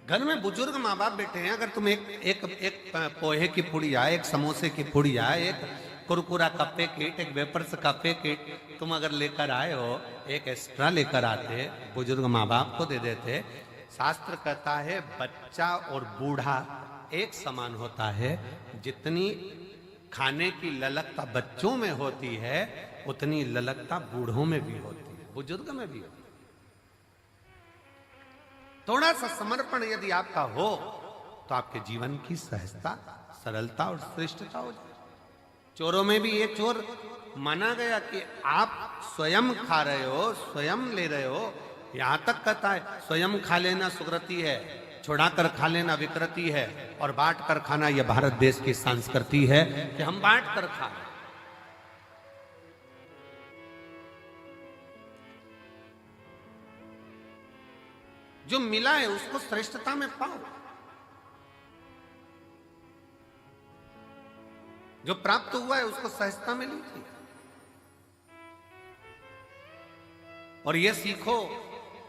घर में बुजुर्ग माँ बाप बैठे हैं, अगर तुम एक पोहे की पुड़िया, एक समोसे की पुड़िया, एक कुरकुरा का पैकेट, एक वेपर्स का पैकेट तुम अगर लेकर आए हो, एक एक्स्ट्रा लेकर आते, बुजुर्ग माँ बाप को दे देते। शास्त्र कहता है बच्चा और बूढ़ा एक समान होता है। जितनी खाने की ललकता बच्चों में होती है उतनी ललकता बूढ़ों में भी होती है, बुजुर्ग में भी होती है। थोड़ा सा समर्पण यदि आपका हो तो आपके जीवन की सहजता, सरलता और श्रेष्ठता हो जाए। चोरों में भी ये चोर माना गया कि आप स्वयं खा रहे हो, स्वयं ले रहे हो। यहां तक कहता है स्वयं खा लेना सुकृति है, छुड़ाकर खा लेना विकृति है, और बांट कर खाना यह भारत देश की संस्कृति है कि हम बांट कर खाएं। जो मिला है उसको श्रेष्ठता में पाओ, जो प्राप्त हुआ है उसको सहजता में लीजिए। और यह सीखो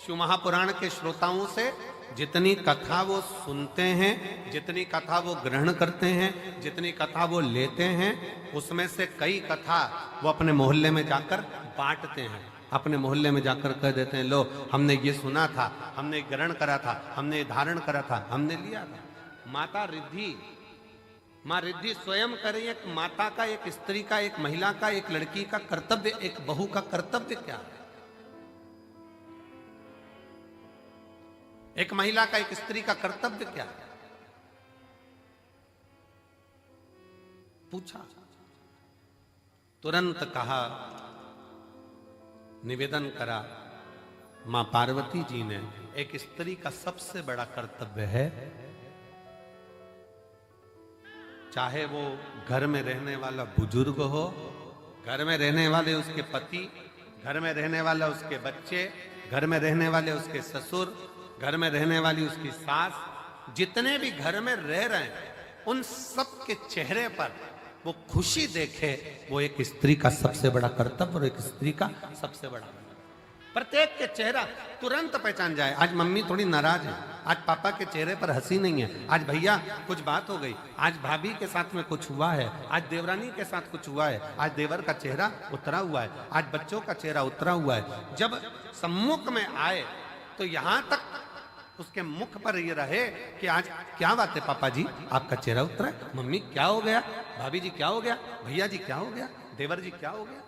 शिव महापुराण के श्रोताओं से, जितनी कथा वो सुनते हैं, जितनी कथा वो ग्रहण करते हैं, जितनी कथा वो लेते हैं, उसमें से कई कथा वो अपने मोहल्ले में जाकर बांटते हैं। अपने मोहल्ले में जाकर कह देते हैं, लो हमने ये सुना था, हमने ग्रहण करा था, हमने धारण करा था, हमने लिया था। माता रिद्धि, माँ रिद्धि स्वयं करें, एक माता का, एक स्त्री का, एक महिला का, एक लड़की का कर्तव्य, एक बहू का कर्तव्य क्या है? एक महिला का, एक स्त्री का कर्तव्य क्या है? पूछा, तुरंत कहा, निवेदन करा मां पार्वती जी ने, एक स्त्री का सबसे बड़ा कर्तव्य है, चाहे वो घर में रहने वाला बुजुर्ग हो, घर में रहने वाले उसके पति, घर में रहने वाला उसके बच्चे, घर में रहने वाले उसके ससुर, घर में रहने वाली उसकी सास, जितने भी घर में रह रहे हैं उन सब के चेहरे पर वो खुशी देखे, वो एक स्त्री का सबसे बड़ा कर्तव्य और एक स्त्री का सबसे बड़ा। प्रत्येक के चेहरा तुरंत पहचान जाए, आज मम्मी थोड़ी नाराज है, आज पापा के चेहरे पर हंसी नहीं है, आज भैया कुछ बात हो गई, आज भाभी के साथ में कुछ हुआ है, आज देवरानी के साथ कुछ हुआ है, आज देवर का चेहरा उतरा हुआ है, आज बच्चों का चेहरा उतरा हुआ है। जब सम्मुख में आए तो यहां तक उसके मुख पर ये रहे कि आज क्या बात है पापा जी, आपका चेहरा उतरा है, मम्मी क्या हो गया, भाभी जी क्या हो गया, भैया जी क्या हो गया, देवर जी क्या हो गया।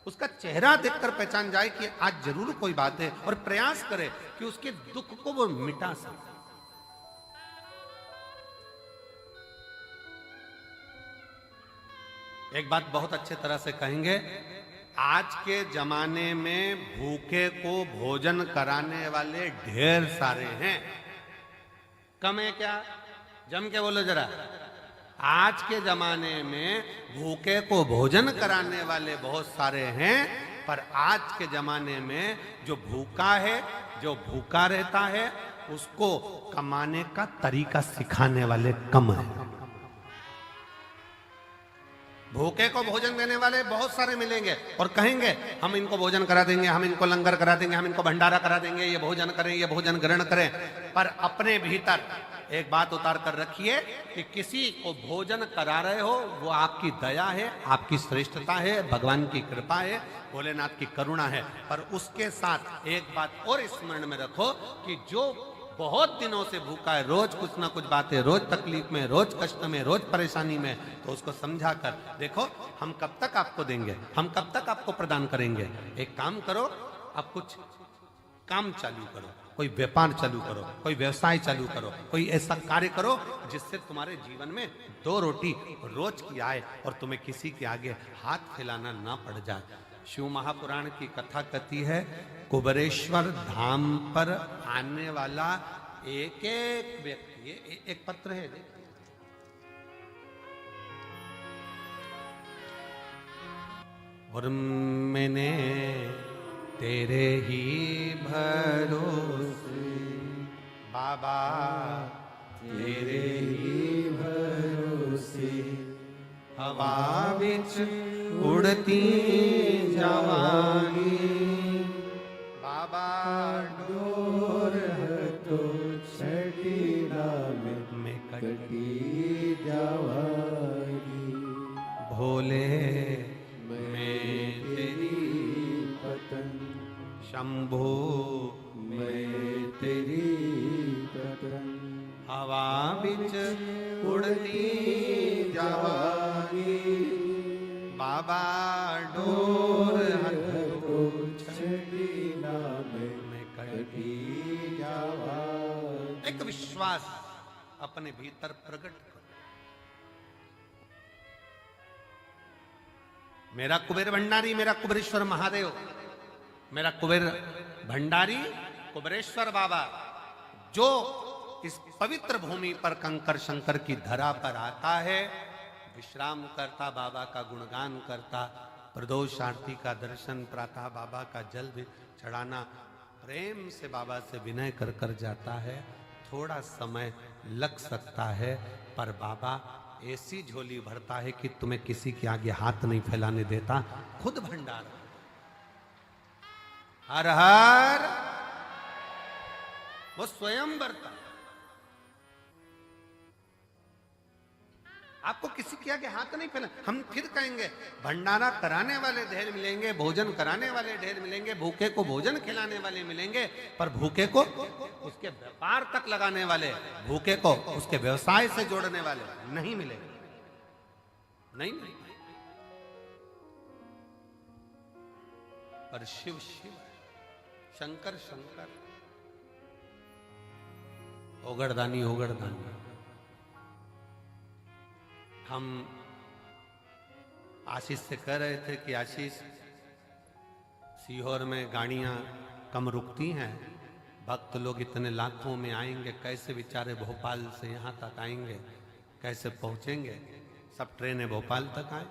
उसका चेहरा देखकर पहचान जाए कि आज जरूर कोई बात है, और प्रयास करे कि उसके दुख को वो मिटा सके। एक बात बहुत अच्छे तरह से कहेंगे, आज के जमाने में भूखे को भोजन कराने वाले ढेर सारे हैं, कम है क्या? जम के बोलो जरा। आज के जमाने में भूखे को भोजन कराने वाले बहुत सारे हैं, पर आज के जमाने में जो भूखा है, जो भूखा रहता है, उसको कमाने का तरीका सिखाने वाले कम है। भूखे को भोजन देने वाले बहुत सारे मिलेंगे और कहेंगे हम इनको भोजन करा देंगे, हम इनको लंगर करा देंगे, हम इनको भंडारा करा देंगे, ये भोजन करें, ये भोजन ग्रहण करें। पर अपने भीतर एक बात उतार कर रखिए कि किसी को भोजन करा रहे हो वो आपकी दया है, आपकी श्रेष्ठता है, भगवान की कृपा है, भोलेनाथ की करुणा है। पर उसके साथ एक बात और स्मरण में रखो कि जो बहुत दिनों से भूखा है, रोज कुछ ना कुछ बात है, रोज तकलीफ में, रोज कष्ट में, रोज परेशानी में, तो उसको समझा कर देखो हम कब तक आपको देंगे, हम कब तक आपको प्रदान करेंगे। एक काम करो, आप कुछ काम चालू करो, कोई व्यापार चालू करो, कोई व्यवसाय चालू करो, कोई ऐसा कार्य करो जिससे तुम्हारे जीवन में 2 रोटी रोज की आए और तुम्हें किसी के आगे हाथ फैलाना ना पड़ जाए। शिव महापुराण की कथा कहती है, कुबेरेश्वर धाम पर आने वाला एक एक व्यक्ति, ये एक पत्र है, और मैंने तेरे ही भरोसे बाबा, तेरे ही भरोसे हवा बिच उड़ती जवानी, बाबा डोर तो छठी कटी जावागी। भोले मैं तेरी पतन, शंभू मैं तेरी पतन। हवा बिच उड़ती जावागी। बाबा डोर हथो छड़ी नाम मैं कटी जावागी। एक विश्वास अपने भीतर प्रकट करो। मेरा कुबेर भंडारी, मेरा कुबेरेश्वर महादेव, मेरा कुबेर भंडारी कुबेरेश्वर बाबा जो इस पवित्र भूमि पर कंकर शंकर की धरा पर आता है, विश्राम करता, बाबा का गुणगान करता, प्रदोष आरती का दर्शन, प्रातः बाबा का जल भी चढ़ाना, प्रेम से बाबा से विनय कर कर जाता है। थोड़ा समय लग सकता है, पर बाबा ऐसी झोली भरता है कि तुम्हें किसी के आगे हाथ नहीं फैलाने देता, खुद भंडार। हर हर वो स्वयं भरता। आपको किसी के आगे हाथ नहीं फैला। हम फिर कहेंगे भंडारा कराने वाले ढेर मिलेंगे, भोजन कराने वाले ढेर मिलेंगे, भूखे को भोजन खिलाने वाले मिलेंगे, पर भूखे को उसके व्यापार तक लगाने वाले, भूखे को उसके व्यवसाय से जोड़ने वाले नहीं मिलेंगे। नहीं मिलेंगे। पर शिव शिव है, शंकर शंकर, ओगड़दानी ओगड़दानी। हम आशीष से कह रहे थे कि आशीष, सीहोर में गाड़ियां कम रुकती हैं, भक्त लोग इतने लाखों में आएंगे, कैसे बेचारे भोपाल से यहाँ तक आएंगे, कैसे पहुँचेंगे? सब ट्रेनें भोपाल तक आए।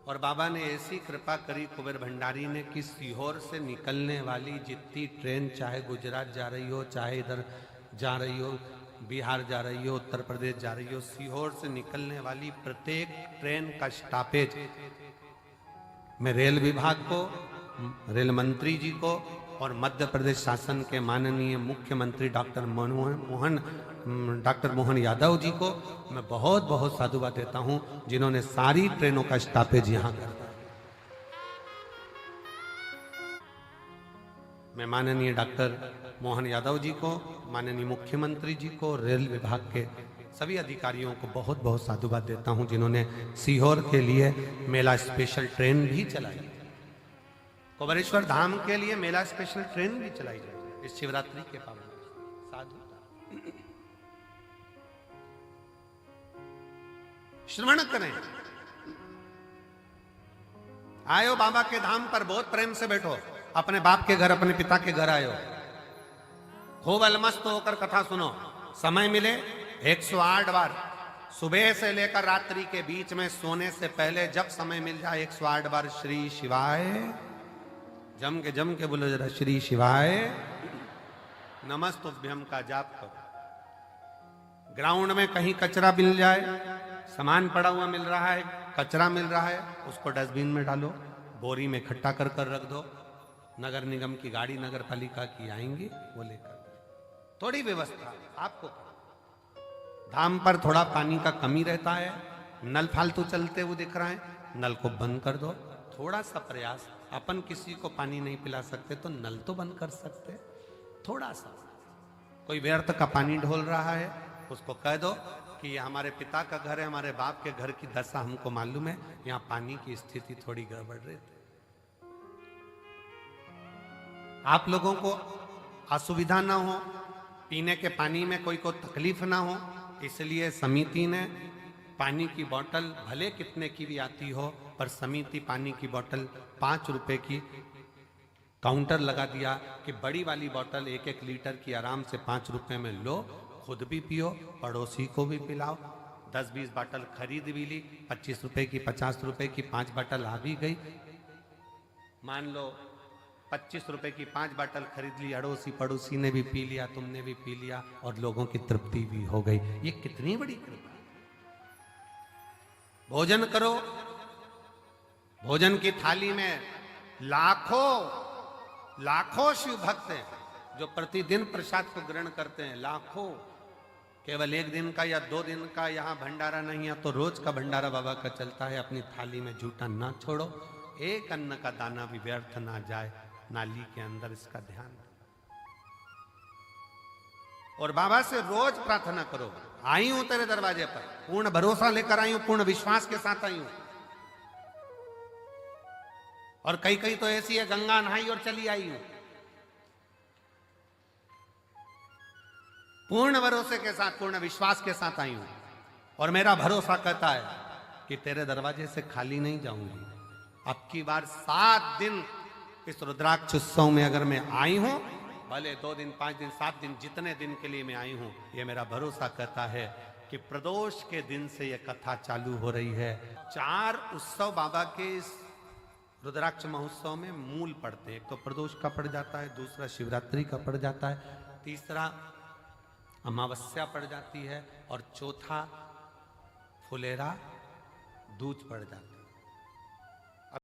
और बाबा ने ऐसी कृपा करी कुबेर भंडारी ने कि सीहोर से निकलने वाली जितनी ट्रेन, चाहे गुजरात जा रही हो, चाहे इधर जा रही हो, बिहार जा रही हो, उत्तर प्रदेश जा रही हो, सीहोर से निकलने वाली प्रत्येक ट्रेन का स्टॉपेज मैं रेल विभाग को, रेल मंत्री जी को और मध्य प्रदेश शासन के माननीय मुख्यमंत्री डॉक्टर मोहन यादव जी को मैं बहुत बहुत साधुवाद देता हूं, जिन्होंने सारी ट्रेनों का स्टॉपेज यहां कर दिया। मैं माननीय डॉक्टर मोहन यादव जी को, माननीय मुख्यमंत्री जी को, रेल विभाग के सभी अधिकारियों को बहुत बहुत साधुवाद देता हूं, जिन्होंने सीहोर के लिए मेला स्पेशल ट्रेन भी चलाई, कुबेरेश्वर धाम के लिए मेला स्पेशल ट्रेन भी चलाई जाए इस शिवरात्रि के पावन। साधु श्रवण करें। आयो बाबा के धाम पर, बहुत प्रेम से बैठो, अपने बाप के घर, अपने पिता के घर आयो, खूब अलमस्त होकर कथा सुनो। समय मिले 108 बार, सुबह से लेकर रात्रि के बीच में सोने से पहले जब समय मिल जाए 108 बार श्री शिवाय, जम के बोलो जरा, श्री शिवाय नमस्तुभ्यम का जाप करो। ग्राउंड में कहीं कचरा मिल जाए, सामान पड़ा हुआ मिल रहा है, कचरा मिल रहा है, उसको डस्टबिन में डालो, बोरी में इकट्ठा कर कर रख दो। नगर निगम की गाड़ी, नगर पालिका की आएंगी, वो लेकर। थोड़ी व्यवस्था आपको, धाम पर थोड़ा पानी का कमी रहता है, नल फालतू चलते हुए दिख रहा है, नल को बंद कर दो। थोड़ा सा प्रयास, अपन किसी को पानी नहीं पिला सकते तो नल तो बंद कर सकते, थोड़ा सा। कोई व्यर्थ का पानी ढोल रहा है, उसको कह दो कि ये हमारे पिता का घर है, हमारे बाप के घर की दशा हमको मालूम है, यहाँ पानी की स्थिति थोड़ी गड़बड़ रहती है। आप लोगों को असुविधा ना हो, पीने के पानी में कोई को तकलीफ ना हो, इसलिए समिति ने पानी की बोतल भले कितने की भी आती हो, पर समिति पानी की बोतल 5 रुपए की काउंटर लगा दिया कि बड़ी वाली बोतल 1-1 लीटर की आराम से 5 रुपए में लो, खुद भी पियो, पड़ोसी को भी पिलाओ। 10-20 बोतल खरीद भी ली, 25 रुपए की, 50 रुपए की 5 बोतल आ भी गई। मान लो 25 रुपए की 5 बोतल खरीद ली, अड़ोसी पड़ोसी ने भी पी लिया, तुमने भी पी लिया, और लोगों की तृप्ति भी हो गई। ये कितनी बड़ी कृपा। भोजन करो, भोजन की थाली में लाखों शिव भक्त हैं जो प्रतिदिन प्रसाद को ग्रहण करते हैं, लाखों। केवल एक दिन का या 2 दिन का यहाँ भंडारा नहीं है, तो रोज का भंडारा बाबा का चलता है। अपनी थाली में झूठा ना छोड़ो, एक अन्न का दाना भी व्यर्थ ना जाए नाली के अंदर, इसका ध्यान। और बाबा से रोज प्रार्थना करो, आई हूं तेरे दरवाजे पर, पूर्ण भरोसा लेकर आई हूं, पूर्ण विश्वास के साथ आई हूं। और कई कई तो ऐसी है, गंगा नहाई और चली आई हूं। पूर्ण भरोसे के साथ, पूर्ण विश्वास के साथ आई हूं, और मेरा भरोसा कहता है कि तेरे दरवाजे से खाली नहीं जाऊंगी। अब की बार 7 दिन इस रुद्राक्ष उत्सव में अगर मैं आई हूं, भले 2 दिन, 5 दिन, 7 दिन, जितने दिन के लिए मैं आई हूं, ये मेरा भरोसा कहता है कि प्रदोष के दिन से यह कथा चालू हो रही है। 4 उत्सव बाबा के इस रुद्राक्ष महोत्सव में मूल पड़ते हैं। एक तो प्रदोष का पड़ जाता है, दूसरा शिवरात्रि का पड़ जाता है, तीसरा अमावस्या पड़ जाती है, और चौथा फुलेरा दूज पड़ जाता है।